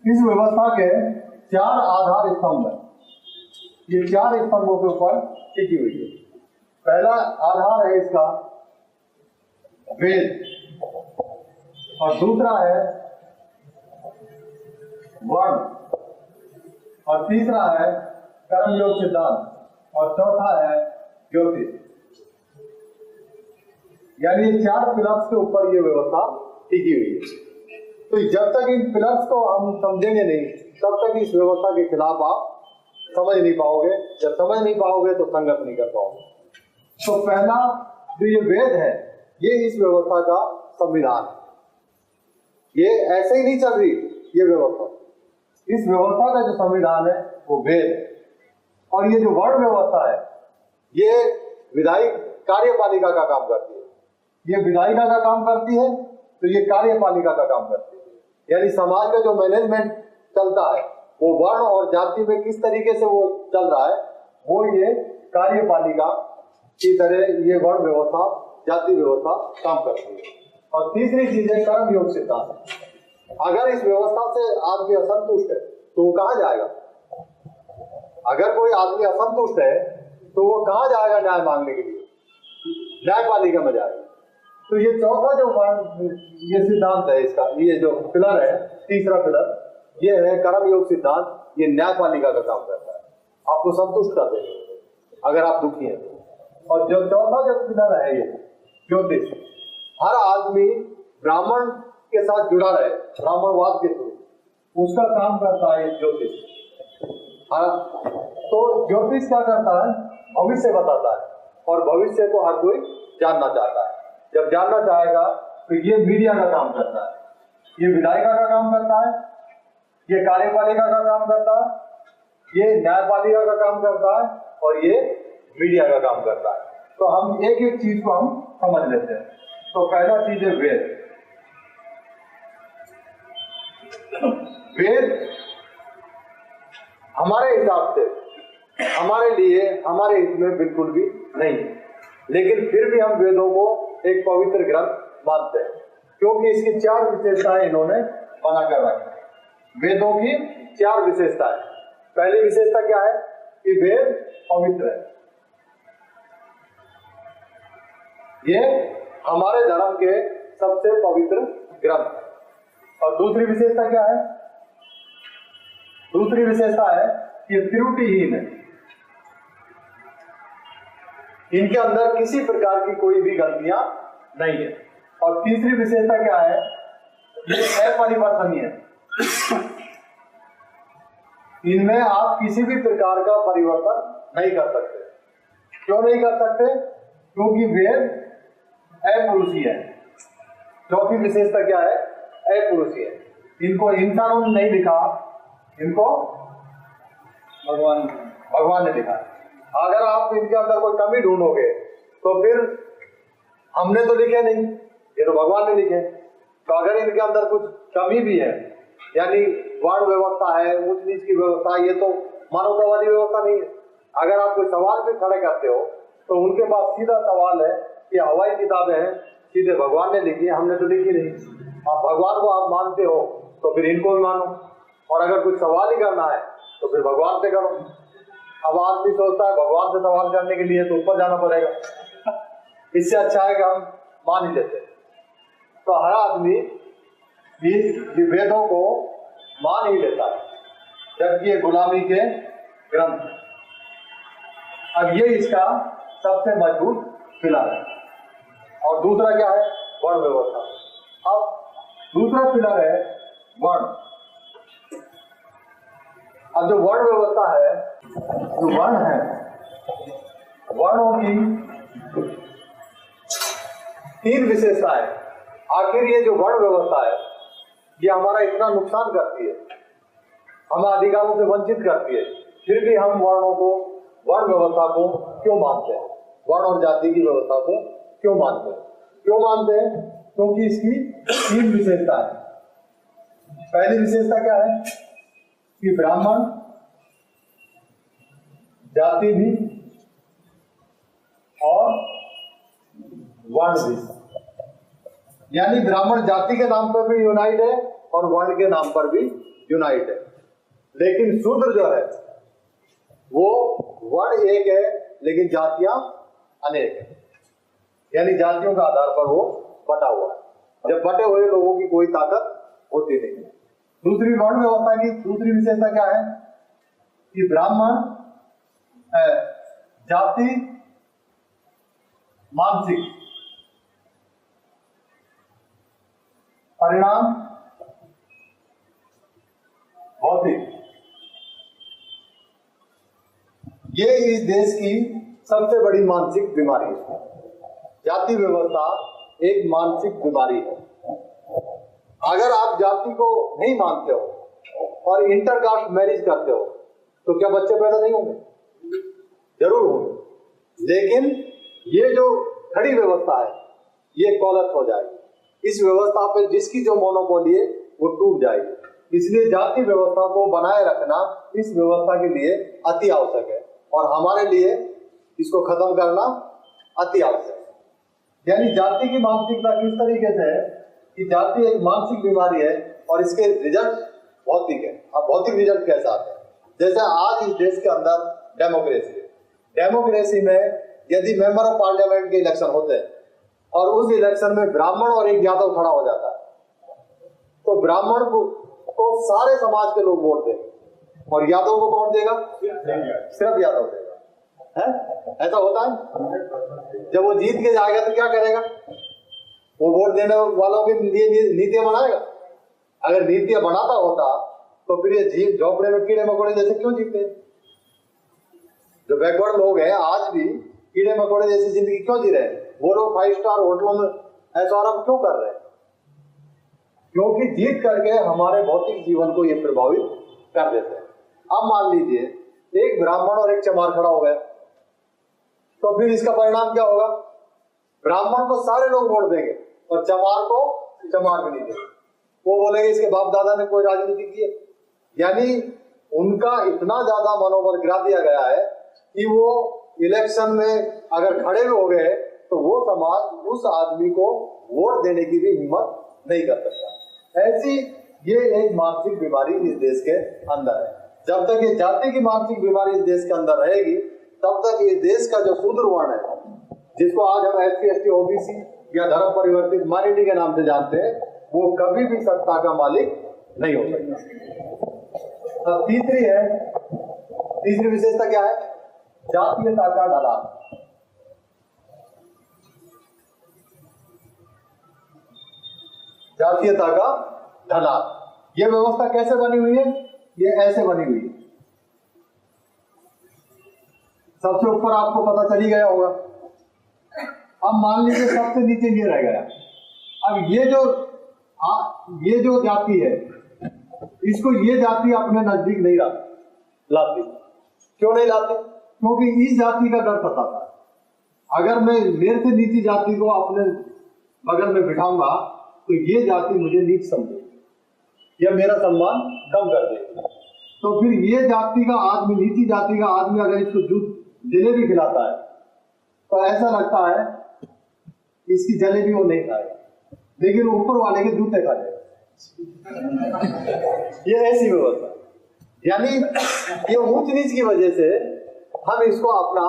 इस व्यवस्था के 4 आधार स्तंभ हैं। ये 4 स्तंभों के ऊपर टिकी हुई है। पहला आधार है इसका वेद, और दूसरा है वर्ण, और तीसरा है कर्मयोग सिद्धांत, और चौथा है ज्योतिष। यानी 4 पिलर्स के ऊपर ये व्यवस्था टिकी हुई है। तो जब तक इन पिलर्स को हम समझेंगे नहीं, तब तक इस व्यवस्था के खिलाफ आप समझ नहीं पाओगे। जब समझ नहीं पाओगे तो संगत नहीं कर पाओगे। तो पहला जो ये वेद है, ये इस व्यवस्था का संविधान है। ये ऐसे ही नहीं चल रही ये व्यवस्था। इस व्यवस्था का जो संविधान है वो वेद है। और ये जो वर्ण व्यवस्था है, ये विधायी कार्यपालिका का काम करती है। ये विधायिका का काम करती है, तो ये कार्यपालिका का काम करती है। यानी समाज का जो मैनेजमेंट चलता है वो वर्ण और जाति में किस तरीके से वो चल रहा है, वो ये कार्यपालिका की तरह ये वर्ण व्यवस्था, जाति व्यवस्था काम करती है। और तीसरी चीज है कर्मयोग सिद्धांत। अगर इस व्यवस्था से आदमी असंतुष्ट है तो वो कहाँ जाएगा? अगर कोई आदमी असंतुष्ट है तो वो कहाँ जाएगा न्याय मांगने के लिए? न्यायपालिका में जाएगा। तो ये चौथा जो ये सिद्धांत है इसका, ये जो पिलर है, तीसरा पिलर, ये है कर्मयोग सिद्धांत। ये न्यायपालिका का काम करता है, आपको संतुष्ट कर देगा अगर आप दुखी हैं। और जो चौथा जो पिलर है ये ज्योतिष। हर आदमी ब्राह्मण के साथ जुड़ा रहे, ब्राह्मणवाद के थ्रू, उसका काम करता है ज्योतिष। तो ज्योतिष क्या करता है? भविष्य बताता है, और भविष्य को हर कोई जानना चाहता है। जब जानना चाहेगा तो ये मीडिया का काम करता है, ये विधायिका का काम करता है, ये कार्यपालिका का काम करता है, ये न्यायपालिका का काम करता है, और ये मीडिया का काम करता है। तो हम एक एक चीज को हम समझ लेते हैं। तो पहला चीज है वेद। वेद हमारे हिसाब से, हमारे लिए, हमारे हित में बिल्कुल भी नहीं है, लेकिन फिर भी हम वेदों को एक पवित्र ग्रंथ मानते हैं, क्योंकि इसकी 4 विशेषताएं इन्होंने बनाकर रखी हैं। वेदों की 4 विशेषताएं। पहली विशेषता क्या है कि वेद पवित्र है। ये हमारे धर्म के सबसे पवित्र ग्रंथ है। और दूसरी विशेषता क्या है? दूसरी विशेषता है कि त्रुटिहीन है। इनके अंदर किसी प्रकार की कोई भी गलतियां नहीं है। और तीसरी विशेषता क्या है? ये अपरिवर्तनीय है। इनमें आप किसी भी प्रकार का परिवर्तन नहीं कर सकते। क्यों नहीं कर सकते? क्योंकि वेद अपुरुषीय है। चौथी विशेषता क्या है? अपुरुषीय है। इनको इंसानों ने नहीं लिखा, इनको भगवान ने लिखा। अगर आप इनके अंदर कोई कमी ढूंढोगे तो फिर हमने तो लिखे नहीं, ये तो भगवान ने लिखे। तो अगर इनके अंदर कुछ कमी भी है, यानी वर्ण व्यवस्था है, ऊंच नीच की व्यवस्था, ये तो मानवतावादी व्यवस्था नहीं है। अगर आप कोई सवाल भी खड़े करते हो तो उनके पास सीधा सवाल है कि हवाई किताबें हैं, सीधे भगवान ने लिखी है, हमने तो लिखी नहीं। आप भगवान को आप मानते हो तो फिर इनको भी मानो, और अगर कुछ सवाल ही करना है तो फिर भगवान से करो। अब आदमी सोचता है भगवान से सवाल करने के लिए तो ऊपर जाना पड़ेगा, इससे अच्छा है कि हम मान ही लेते। तो हर आदमी वेदों को मान ही लेता है, जबकि ये गुलामी के ग्रंथ है। अब ये इसका सबसे मजबूत पिलर है। और दूसरा क्या है? वर्ण व्यवस्था। अब दूसरा पिलर है वर्ण। अब जो वर्ण व्यवस्था है, जो वर्ण है, वर्णों की 3 विशेषताएं। आखिर ये जो वर्ण व्यवस्था है, ये हमारा इतना नुकसान करती है, हमें अधिकारों से वंचित करती है, फिर भी हम वर्णों को, वर्ण व्यवस्था को क्यों मानते हैं? वर्ण और जाति की व्यवस्था को क्यों मानते हैं? क्यों मानते हैं? क्योंकि इसकी 3 विशेषता है। पहली विशेषता क्या है कि ब्राह्मण जाति भी और वर्ण भी, यानी ब्राह्मण जाति के नाम पर भी यूनाइट है और वर्ण के नाम पर भी यूनाइट है। लेकिन शूद्र जो है वो वर्ण एक है लेकिन जातियां अनेक है, यानी जातियों के आधार पर वो बटा हुआ है। जब बटे हुए लोगों की कोई ताकत होती नहीं है। दूसरी वर्ण व्यवस्था की दूसरी विशेषता क्या है कि ब्राह्मण जाति मानसिक परिणाम भौतिक, ये इस देश की सबसे बड़ी मानसिक बीमारी है। जाति व्यवस्था एक मानसिक बीमारी है। अगर आप जाति को नहीं मानते हो और इंटरकास्ट मैरिज करते हो तो क्या बच्चे पैदा नहीं होंगे? जरूर होंगे। लेकिन ये जो खड़ी व्यवस्था है ये कोलैप्स हो जाएगी। इस व्यवस्था पे जिसकी जो मोनोपोली है वो टूट जाएगी। इसलिए जाति व्यवस्था को बनाए रखना इस व्यवस्था के लिए अति आवश्यक है और हमारे लिए इसको खत्म करना अति आवश्यक है। यानी जाति की मानसिकता किस तरीके से है कि जाति एक मानसिक बीमारी है और इसके रिजल्ट भौतिक है। अब भौतिक रिजल्ट कैसे आते हैं? जैसे आज इस देश के अंदर डेमोक्रेसी है। डेमोक्रेसी में यदि मेंबर ऑफ पार्लियामेंट के इलेक्शन होते हैं और उस इलेक्शन में ब्राह्मण और एक यादव खड़ा हो जाता है तो ब्राह्मण को सारे समाज के लोग वोट देंगे और यादव को कौन देगा? सिर्फ यादव देगा। है ऐसा होता है। जब वो जीत के जाएगा तो क्या करेगा? वो वोट देने वालों के लिए नीतियां बनाएगा। अगर नीतियां बनाता होता तो फिर ये झोपड़े में कीड़े मकोड़े जैसे क्यों जीते? जो बैकवर्ड लोग हैं आज भी कीड़े मकोड़े जैसी जिंदगी क्यों जी रहे हैं? वो लोग 5 स्टार होटलों में ऐसा आराम क्यों कर रहे हैं? क्योंकि जीत करके हमारे भौतिक जीवन को ये प्रभावित कर देते हैं। अब मान लीजिए एक ब्राह्मण और एक चमार खड़ा हो गया तो फिर इसका परिणाम क्या होगा? ब्राह्मण को सारे लोग वोट देंगे और चमार को चमार भी नहीं देंगे। वो बोलेंगे इसके बाप दादा ने कोई राजनीति की है। यानी उनका इतना ज्यादा मनोबल गिरा दिया गया है कि वो इलेक्शन में अगर खड़े भी हो गए तो वो समाज उस आदमी को वोट देने की भी हिम्मत नहीं कर सकता। ऐसी ये एक मानसिक बीमारी इस देश के अंदर है। जब तक ये जाति की मानसिक बीमारी इस देश के अंदर रहेगी तब तक ये देश का जो शूद्र वर्ण है, जिसको आज हम SC ST OBC या धर्म परिवर्तित माइनॉरिटी के नाम से जानते हैं, वो कभी भी सत्ता का मालिक नहीं हो सकता। अब तीसरी विशेषता क्या है? जातीयता का ढलान। जातीयता का ढलान ये व्यवस्था कैसे बनी हुई है? ये ऐसे बनी हुई है। सबसे ऊपर आपको पता चल ही गया होगा। अब मान लीजिए सबसे नीचे ये रह गया। अब ये जो जाति है इसको ये जाति अपने नजदीक नहीं लाती। क्यों नहीं लाती? क्योंकि इस जाति का डर सताता है। अगर मैं मेरे से नीची जाति को अपने बगल में बिठाऊंगा तो ये जाति मुझे नीच समझेगी या मेरा सम्मान कम कर देगी। तो फिर ये जाति का आदमी, नीची जाति का आदमी अगर इसको जलेबी खिलाता है तो ऐसा लगता है इसकी जलेबी वो नहीं खाएगा, लेकिन ऊपर वाले के जूते खा जाएगा। ये ऐसी व्यवस्था, यानी ये ऊंच नीच की वजह से हम इसको अपना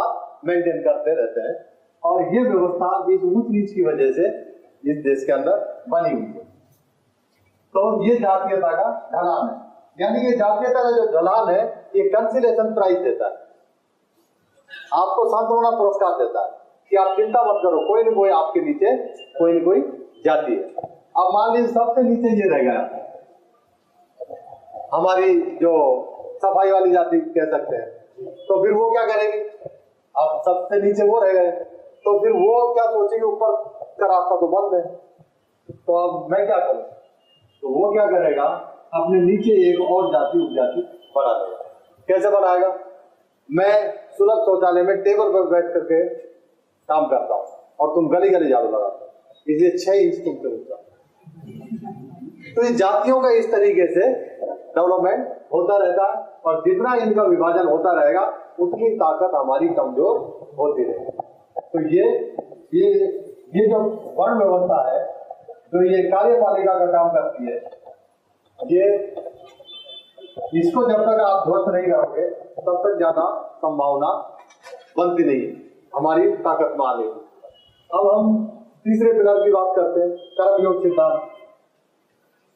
मेंटेन करते रहते हैं और ये व्यवस्था इस ऊंच नीच की वजह से इस देश के अंदर बनी हुई है। तो ये जातीयता का ढलान है। यानी ये जातीयता का जो ढलान है ये कंसिलेशन प्राइज देता है, आपको सांत्वना पुरस्कार देता है कि आप चिंता मत करो, कोई न कोई आपके नीचे कोई न कोई जाति है। अब मान लीजिए सबसे नीचे ये रह गया, हमारी जो सफाई वाली जाति कह सकते हैं, तो फिर वो क्या करेगी? अब सबसे नीचे वो रह गए तो फिर वो क्या सोचेगी? ऊपर का रास्ता तो बंद है, तो अब मैं क्या करूं? तो वो क्या करेगा? अपने नीचे एक और जाति उपजाति बना देगा। कैसे बनाएगा? मैं सुलभ शौचालय में टेबल पर बैठ करके काम करता हूं और तुम गली गली झाड़ू लगाते हो, इसलिए 6 इंच तुमसे ऊंचा। तो ये जातियों का इस तरीके से डेवलपमेंट होता रहता है और जितना इनका विभाजन होता रहेगा उतनी ताकत हमारी कमजोर होती रहेगी। तो ये जो वर्ण व्यवस्था है, जो ये कार्यपालिका का काम करती है, ये इसको जब तक आप ध्वस्त नहीं करोगे तब तक ज्यादा संभावना बनती नहीं है, हमारी ताकत में आने की। अब हम तीसरे पिलर की बात करते हैं, कर्मयोग सिद्धांत।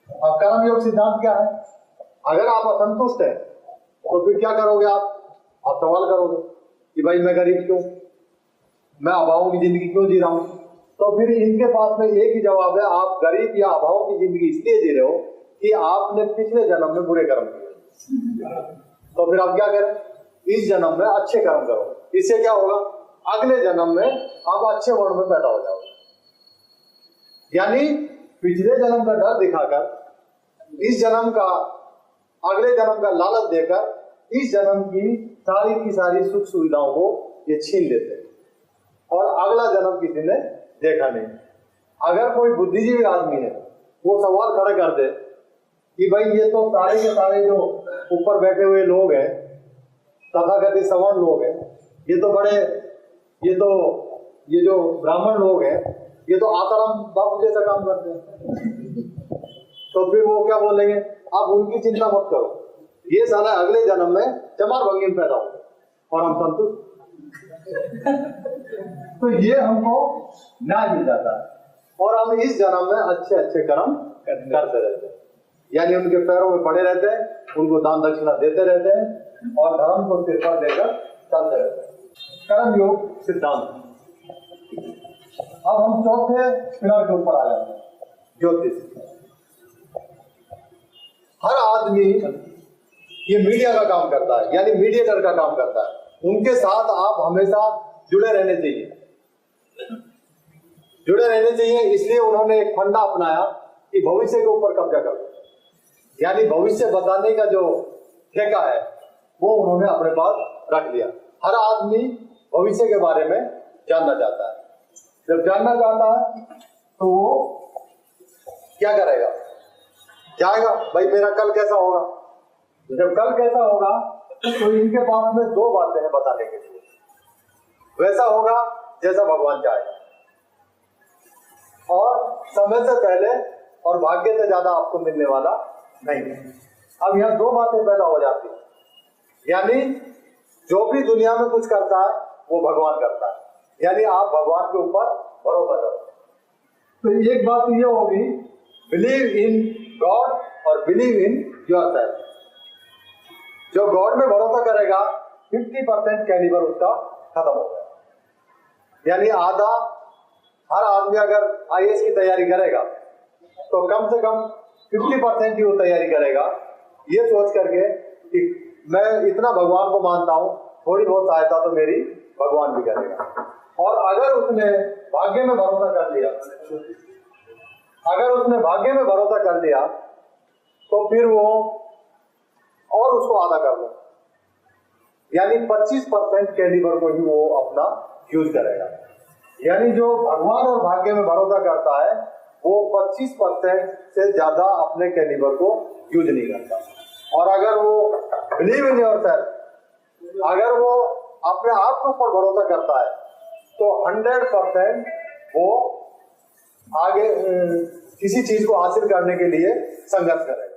अब कर्मयोग सिद्धांत क्या है? अगर आप असंतुष्ट हैं तो फिर क्या करोगे? आप सवाल करोगे कि भाई मैं गरीब क्यों, मैं अभावों की जिंदगी क्यों जी रहा हूं? तो फिर इनके पास में एक ही जवाब है, आप गरीब या अभावों की जिंदगी इसलिए जी रहे हो कि आपने पिछले जन्म में बुरे कर्म किए। तो फिर आप क्या करें? इस जन्म में अच्छे कर्म करो। इससे क्या होगा? अगले जन्म में आप अच्छे वर्ण में पैदा हो जाओगे। यानी पिछले जन्म का डर दिखाकर इस जन्म का, अगले जन्म का लालच देकर इस जन्म की सारी सुख सुविधाओं को ये छीन लेते हैं और अगला जन्म किसी ने देखा नहीं। अगर कोई बुद्धिजीवी आदमी है वो सवाल खड़ा कर दे कि भाई ये तो सारे के सारे जो ऊपर बैठे हुए लोग हैं, तथाकथित सवर्ण लोग हैं, ये जो ब्राह्मण लोग हैं, ये तो आसाराम बापू जैसा काम करते हैं। तो फिर वो क्या बोलेंगे? आप उनकी चिंता मत करो, ये साला अगले जन्म में चमार भंगी में पैदा हो और हम संतुष्ट। तो ये हमको न्याय मिल जाता है और हम इस जन्म में अच्छे अच्छे कर्म करते रहते हैं। यानी उनके पैरों में पड़े रहते हैं, उनको दान दक्षिणा देते रहते हैं और धर्म को सिर पर देकर चलते रहते हैं। कर्मयोग सिद्धांत। अब हम चौथे पिलर के ऊपर आ जाते हैं, ज्योतिष। हर आदमी ये मीडिया का काम करता है, यानी मीडिएटर का काम करता है। उनके साथ आप हमेशा जुड़े रहने चाहिए, इसलिए उन्होंने एक फंडा अपनाया कि भविष्य के ऊपर कब्जा कर लो। यानी भविष्य बताने का जो ठेका है वो उन्होंने अपने पास रख लिया। हर आदमी भविष्य के बारे में जानना चाहता है। जब जानना चाहता है तो वो क्या करेगा? जाएगा, भाई मेरा कल कैसा होगा। जब कल कैसा होगा तो इनके पास में दो बातें हैं बताने के लिए। वैसा होगा जैसा भगवान चाहे, और समय से पहले और भाग्य से ज्यादा आपको मिलने वाला नहीं है। अब यहाँ दो बातें पैदा हो जाती है, यानी जो भी दुनिया में कुछ करता है वो भगवान करता है, यानी आप भगवान के ऊपर भरोसा करो। तो एक बात ये होगी, बिलीव इन गॉड और बिलीव इन योरसेल्फ। जो गॉड में भरोसा करेगा 50% कैलिबर उसका खत्म हो गया। यानी आधा, हर आदमी अगर IAS की तैयारी करेगा तो कम से कम 50% ही वो तैयारी करेगा, ये सोच करके कि मैं इतना भगवान को मानता हूं, थोड़ी बहुत सहायता तो मेरी भगवान भी करेगा। और अगर उसने भाग्य में भरोसा कर लिया, तो फिर वो और उसको आधा कर लो, यानी 25% कैलिबर को ही वो अपना यूज करेगा। यानी जो भगवान और भाग्य में भरोसा करता है वो 25% से ज्यादा अपने कैलिबर को यूज नहीं करता। और अगर वो बिलीव इन योरसेल्फ, अगर वो अपने आप के ऊपर भरोसा करता है तो 100% वो आगे किसी चीज को हासिल करने के लिए संघर्ष करेगा।